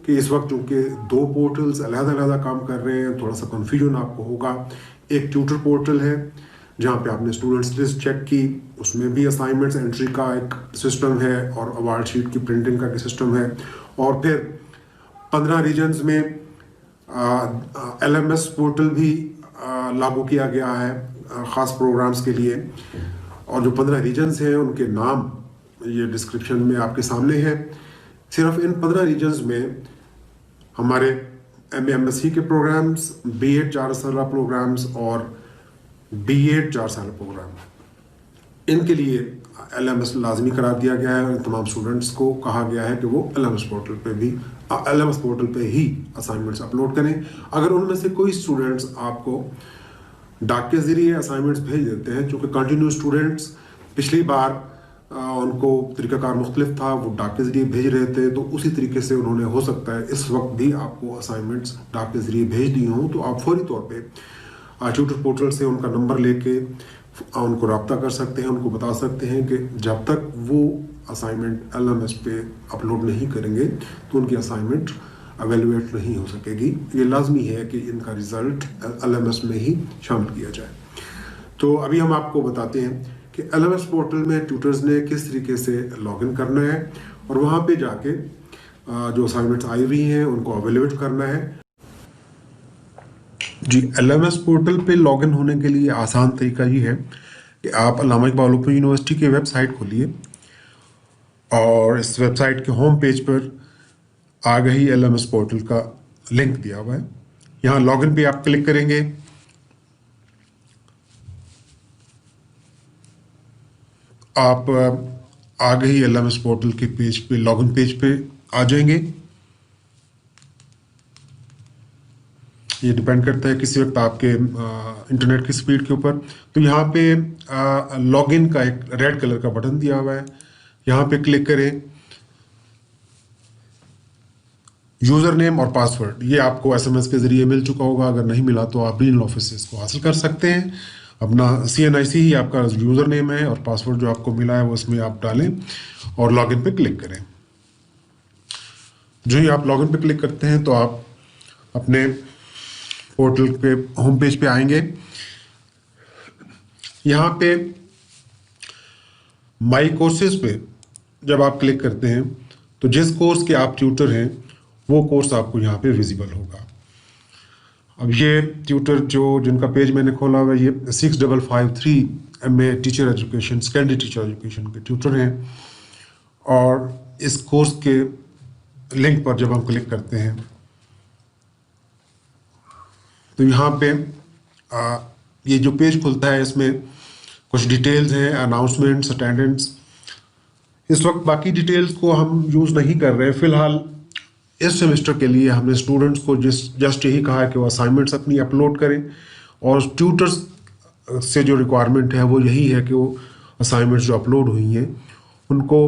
कि इस वक्त चूँकि दो पोर्टल्स अलग-अलग काम कर रहे हैं, थोड़ा सा कन्फ्यूजन आपको होगा। एक ट्यूटर पोर्टल है जहाँ पे आपने स्टूडेंट्स लिस्ट चेक की, उसमें भी असाइनमेंट्स एंट्री का एक सिस्टम है और अवार्ड शीट की प्रिंटिंग का एक सिस्टम है। और फिर 15 रीजन्स में LMS पोर्टल भी लागू किया गया है ख़ास प्रोग्राम्स के लिए। और जो 15 रीजन्स हैं उनके नाम ये डिस्क्रिप्शन में आपके सामने है। सिर्फ इन 15 रीजन्स में हमारे MSc के प्रोग्राम्स, B.Ed 4 साल प्रोग्राम्स और B.Ed 4 साल प्रोग्राम, इनके लिए LMS लाजमी करार दिया गया है और तमाम स्टूडेंट्स को कहा गया है कि वो LMS पोर्टल पे ही असाइनमेंट्स अपलोड करें। अगर उनमें से कोई स्टूडेंट्स आपको डाक के ज़रिए असाइनमेंट्स भेज देते हैं, चूँकि कंटिन्यू स्टूडेंट्स पिछली बार उनको तरीक़ाकार मुख्तलिफ था, वो डाक के ज़रिए भेज रहे थे, तो उसी तरीके से उन्होंने हो सकता है इस वक्त भी आपको असाइनमेंट्स डाक के ज़रिए भेज दी हों, तो आप फौरी तौर पे ट्यूटर पोर्टल से उनका नंबर लेके उनको रब्ता कर सकते हैं, उनको बता सकते हैं कि जब तक वो असाइनमेंट LMS पे अपलोड नहीं करेंगे तो उनकी असाइनमेंट एवेलुएट नहीं हो सकेगी। ये लाजमी है कि इनका रिज़ल्ट LMS में ही शामिल किया जाए। तो अभी हम आपको बताते हैं कि LMS पोर्टल में ट्यूटर्स ने किस तरीके से लॉगिन करना है और वहाँ पे जाके जो असाइनमेंट्स आई हुई हैं उनको एवेलुएट करना है। जी, LMS पोर्टल पे लॉगिन होने के लिए आसान तरीका ये है कि आप अल्लामा इकबाल ओपन यूनिवर्सिटी की वेबसाइट खोलिए और इस वेबसाइट के होम पेज पर आगे ही LMS पोर्टल का लिंक दिया हुआ है। यहाँ लॉगिन पे आप क्लिक करेंगे। आप आगे ही LMS पोर्टल के पेज पे, लॉगिन पेज पे आ जाएंगे। ये डिपेंड करता है किसी वक्त आपके इंटरनेट की स्पीड के ऊपर। तो यहाँ पे लॉगिन का एक रेड कलर का बटन दिया हुआ है, यहाँ पे क्लिक करें। यूज़र नेम और पासवर्ड ये आपको SMS के ज़रिए मिल चुका होगा, अगर नहीं मिला तो आप रीजनल ऑफिस से इसको हासिल कर सकते हैं। अपना CNIC ही आपका यूज़र नेम है और पासवर्ड जो आपको मिला है वो इसमें आप डालें और लॉगिन पे क्लिक करें। जो ही आप लॉगिन पे क्लिक करते हैं तो आप अपने पोर्टल पे होम पेज पे आएंगे। यहाँ पे माई कोर्सेज पे जब आप क्लिक करते हैं तो जिस कोर्स के आप ट्यूटर हैं वो कोर्स आपको यहाँ पे विजिबल होगा। अब ये ट्यूटर जिनका पेज मैंने खोला हुआ है, ये 6553 MA teacher education, secondary teacher education के ट्यूटर हैं। और इस कोर्स के लिंक पर जब हम क्लिक करते हैं तो यहाँ पे ये जो पेज खुलता है इसमें कुछ डिटेल्स हैं, अनाउंसमेंट्स, अटेंडेंस। इस वक्त बाकी डिटेल्स को हम यूज़ नहीं कर रहे। फ़िलहाल इस सेमेस्टर के लिए हमने स्टूडेंट्स को जस्ट यही कहा है कि वो असाइनमेंट्स अपनी अपलोड करें और ट्यूटर्स से जो रिक्वायरमेंट है वो यही है कि वो असाइनमेंट्स जो अपलोड हुई हैं उनको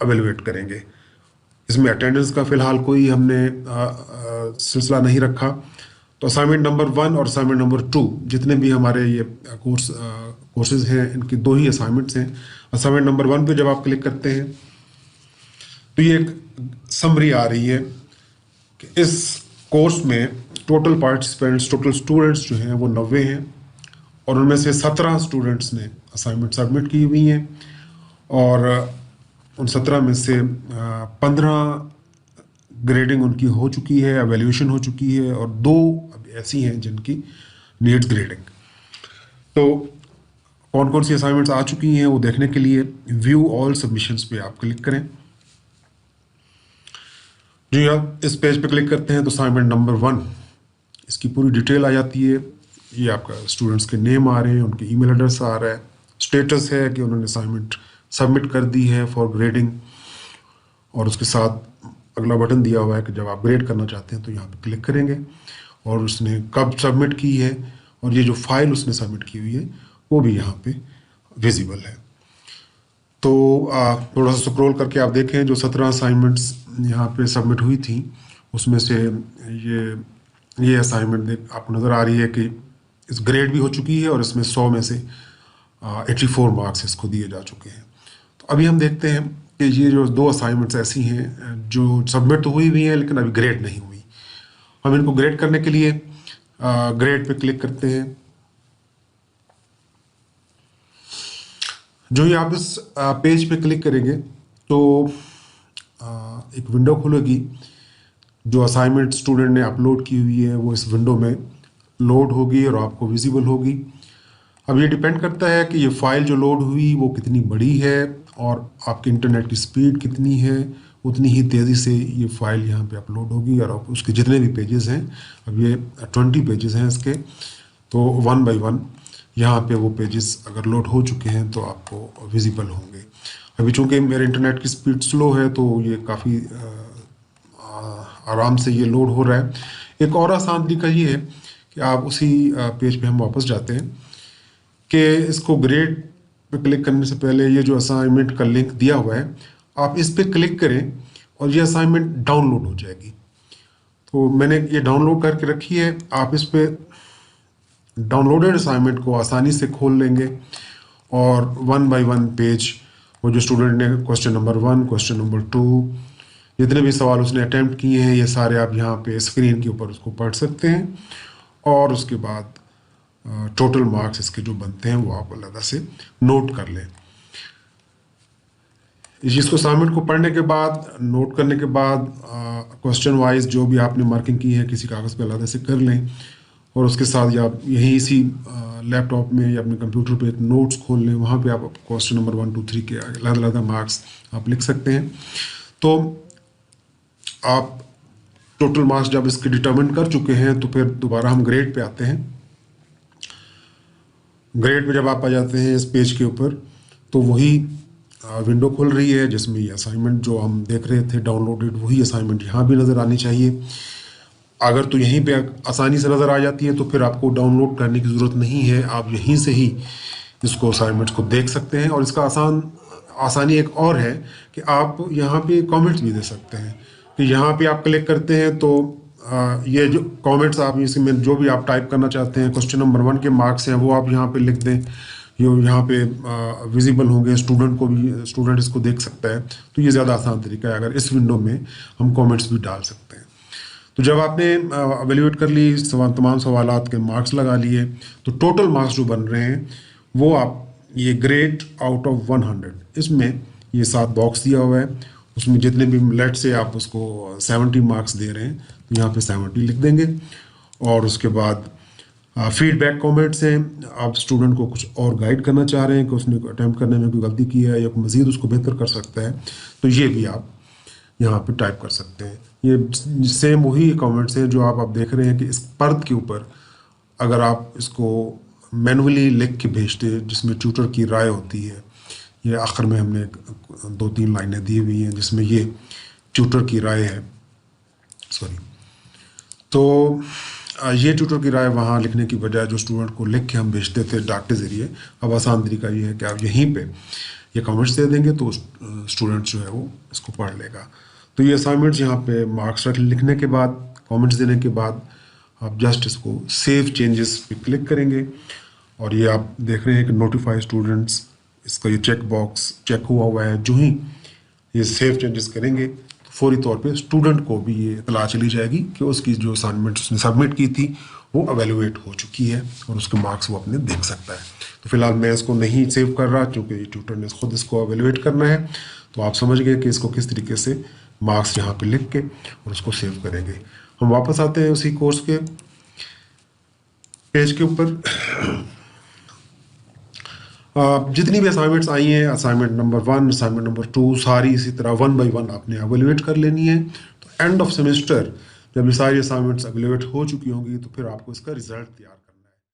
एवेलुएट करेंगे। इसमें अटेंडेंस का फ़िलहाल कोई हमने सिलसिला नहीं रखा। तो असाइनमेंट नंबर 1 और असाइनमेंट नंबर 2 जितने भी हमारे ये कोर्सेज हैं, इनकी 2 ही असाइनमेंट्स हैं। असाइनमेंट नंबर 1 पे जब आप क्लिक करते हैं तो ये एक समरी आ रही है कि इस कोर्स में टोटल पार्टिसिपेंट्स, टोटल स्टूडेंट्स जो हैं वो 90 हैं और उनमें से 17 स्टूडेंट्स ने असाइनमेंट सबमिट की हुई हैं और उन 17 में से 15 ग्रेडिंग उनकी हो चुकी है, एवेल्यूशन हो चुकी है और 2 ऐसी हैं जिनकी नीड्स ग्रेडिंग। तो कौन कौन सी असाइनमेंट्स आ चुकी हैं वो देखने के लिए व्यू ऑल सबमिशंस पे आप क्लिक करें। जो आप इस पेज पे क्लिक करते हैं तो असाइनमेंट नंबर 1 इसकी पूरी डिटेल आ जाती है। ये आपका स्टूडेंट्स के नेम आ रहे हैं, उनके ईमेल एड्रेस आ रहा है, स्टेटस है कि उन्होंने असाइनमेंट सबमिट कर दी है फॉर ग्रेडिंग और उसके साथ अगला बटन दिया हुआ है कि जब आप ग्रेड करना चाहते हैं तो यहाँ पे क्लिक करेंगे और उसने कब सबमिट की है और ये जो फाइल उसने सबमिट की हुई है वो भी यहाँ पे विजिबल है। तो थोड़ा सा स्क्रॉल करके आप देखें जो 17 असाइनमेंट्स यहाँ पे सबमिट हुई थी उसमें से ये असाइनमेंट आपको नज़र आ रही है कि इस ग्रेड भी हो चुकी है और इसमें 100 में से 84 मार्क्स इसको दिए जा चुके हैं। तो अभी हम देखते हैं कि ये जो 2 असाइनमेंट्स ऐसी हैं जो सबमिट तो हुई हैं लेकिन अभी ग्रेड नहीं हुई। हम इनको ग्रेड करने के लिए ग्रेड पे क्लिक करते हैं। जो ही आप इस पेज पे क्लिक करेंगे तो एक विंडो खुलेगी। जो असाइनमेंट स्टूडेंट ने अपलोड की हुई है वो इस विंडो में लोड होगी और आपको विजिबल होगी। अब ये डिपेंड करता है कि ये फाइल जो लोड हुई वो कितनी बड़ी है और आपके इंटरनेट की स्पीड कितनी है, उतनी ही तेज़ी से ये फाइल यहाँ पे अपलोड होगी। और आप उसके जितने भी पेजेस हैं, अब ये 20 पेजेस हैं इसके, तो 1 बाय 1 यहाँ पे वो पेजेस अगर लोड हो चुके हैं तो आपको विजिबल होंगे। अभी चूँकि मेरे इंटरनेट की स्पीड स्लो है तो ये काफ़ी आराम से ये लोड हो रहा है। एक और आसान तरीका ये है कि आप उसी पेज पे हम वापस जाते हैं कि इसको ग्रेड पे क्लिक करने से पहले ये जो असाइनमेंट का लिंक दिया हुआ है आप इस पे क्लिक करें और ये असाइनमेंट डाउनलोड हो जाएगी। तो मैंने ये डाउनलोड करके रखी है। आप इस पे डाउनलोडेड असाइनमेंट को आसानी से खोल लेंगे और 1 बाय 1 पेज, वो जो स्टूडेंट ने क्वेश्चन नंबर 1, क्वेश्चन नंबर 2, जितने भी सवाल उसने अटैम्प्ट किए हैं ये सारे आप यहाँ पे स्क्रीन के ऊपर उसको पढ़ सकते हैं। और उसके बाद टोटल मार्क्स इसके जो बनते हैं वो आप अलग से नोट कर लें। इसको असाइनमेंट को पढ़ने के बाद, नोट करने के बाद क्वेश्चन वाइज जो भी आपने मार्किंग की है किसी कागज़ पे अलग से कर लें और उसके साथ या आप यहीं इसी लैपटॉप में या अपने कंप्यूटर पे एक नोट्स खोल लें। वहाँ पे आप क्वेश्चन नंबर 1, 2, 3 के अलग अलग मार्क्स आप लिख सकते हैं। तो आप टोटल मार्क्स जब इसके डिटरमिन कर चुके हैं तो फिर दोबारा हम ग्रेड पे आते हैं। ग्रेड पे जब आप आ जाते हैं इस पेज के ऊपर तो वही विंडो खुल रही है जिसमें ये असाइनमेंट जो हम देख रहे थे डाउनलोडेड, वही असाइनमेंट यहाँ भी नज़र आनी चाहिए। अगर तो यहीं पे आसानी से नज़र आ जाती है तो फिर आपको डाउनलोड करने की ज़रूरत नहीं है, आप यहीं से ही इसको असाइनमेंट्स को देख सकते हैं। और इसका आसानी एक और है कि आप यहाँ पे कमेंट्स भी दे सकते हैं कि यहाँ पे आप क्लिक करते हैं तो ये जो कमेंट्स आप इसमें जो भी आप टाइप करना चाहते हैं, क्वेश्चन नंबर 1 के मार्क्स हैं वो आप यहाँ पे लिख दें, ये यहाँ पे विजिबल होंगे, स्टूडेंट इसको देख सकता है। तो ये ज़्यादा आसान तरीका है। अगर इस विंडो में हम कमेंट्स भी डाल सकते हैं। तो जब आपने एवेल्यूएट कर ली, तमाम सवालात के मार्क्स लगा लिए, तो टोटल मार्क्स जो बन रहे हैं वो आप ये ग्रेड आउट ऑफ 100, इसमें ये 7 बॉक्स दिया हुआ है, उसमें जितने भी लेट से आप उसको 70 मार्क्स दे रहे हैं तो यहाँ पे 70 लिख देंगे। और उसके बाद फीडबैक कमेंट्स हैं, आप स्टूडेंट को कुछ और गाइड करना चाह रहे हैं कि उसने अटैम्प्ट करने में कोई गलती की है या मज़ीद उसको बेहतर कर सकता है, तो ये भी आप यहाँ पे टाइप कर सकते हैं। ये सेम वही कमेंट्स हैं जो आप देख रहे हैं कि इस पर्द के ऊपर अगर आप इसको मैनुअली लिख के भेजते हैं जिसमें ट्यूटर की राय होती है, ये आखिर में हमने 2-3 लाइनें दी हुई हैं जिसमें ये ट्यूटर की राय है, तो ये ट्यूटर की राय वहाँ लिखने की बजाय जो स्टूडेंट को लिख के हम भेजते थे डाक के ज़रिए, अब आसान तरीका ये है कि आप यहीं पे ये कमेंट्स दे देंगे तो स्टूडेंट जो है वो इसको पढ़ लेगा। तो ये असाइनमेंट्स यहाँ पे मार्क्स लिखने के बाद, कमेंट्स देने के बाद आप जस्ट इसको सेव चेंजेस पे क्लिक करेंगे और ये आप देख रहे हैं कि नोटिफाई स्टूडेंट्स, इसका ये चेक बॉक्स चेक हुआ है। जो ही ये सेव चेंजेस करेंगे तो फौरी तौर पे स्टूडेंट को भी ये इतला चली जाएगी कि उसकी जो असाइनमेंट उसने सबमिट की थी वो एवेल्यूएट हो चुकी है और उसके मार्क्स वो अपने देख सकता है। तो फिलहाल मैं इसको नहीं सेव कर रहा क्योंकि ट्यूटर ने खुद इसको एवेल्यूएट करना है। तो आप समझ गए कि इसको किस तरीके से मार्क्स यहाँ पे लिख के और उसको सेव करेंगे। हम वापस आते हैं उसी कोर्स के पेज के ऊपर। जितनी भी असाइनमेंट्स आई हैं, असाइनमेंट नंबर 1, असाइनमेंट नंबर 2, सारी इसी तरह 1 बाय 1 आपने एवेल्यूएट कर लेनी है। तो एंड ऑफ सेमेस्टर जब ये सारी असाइनमेंट्स एवेल्यूएट हो चुकी होंगी तो फिर आपको इसका रिजल्ट तैयार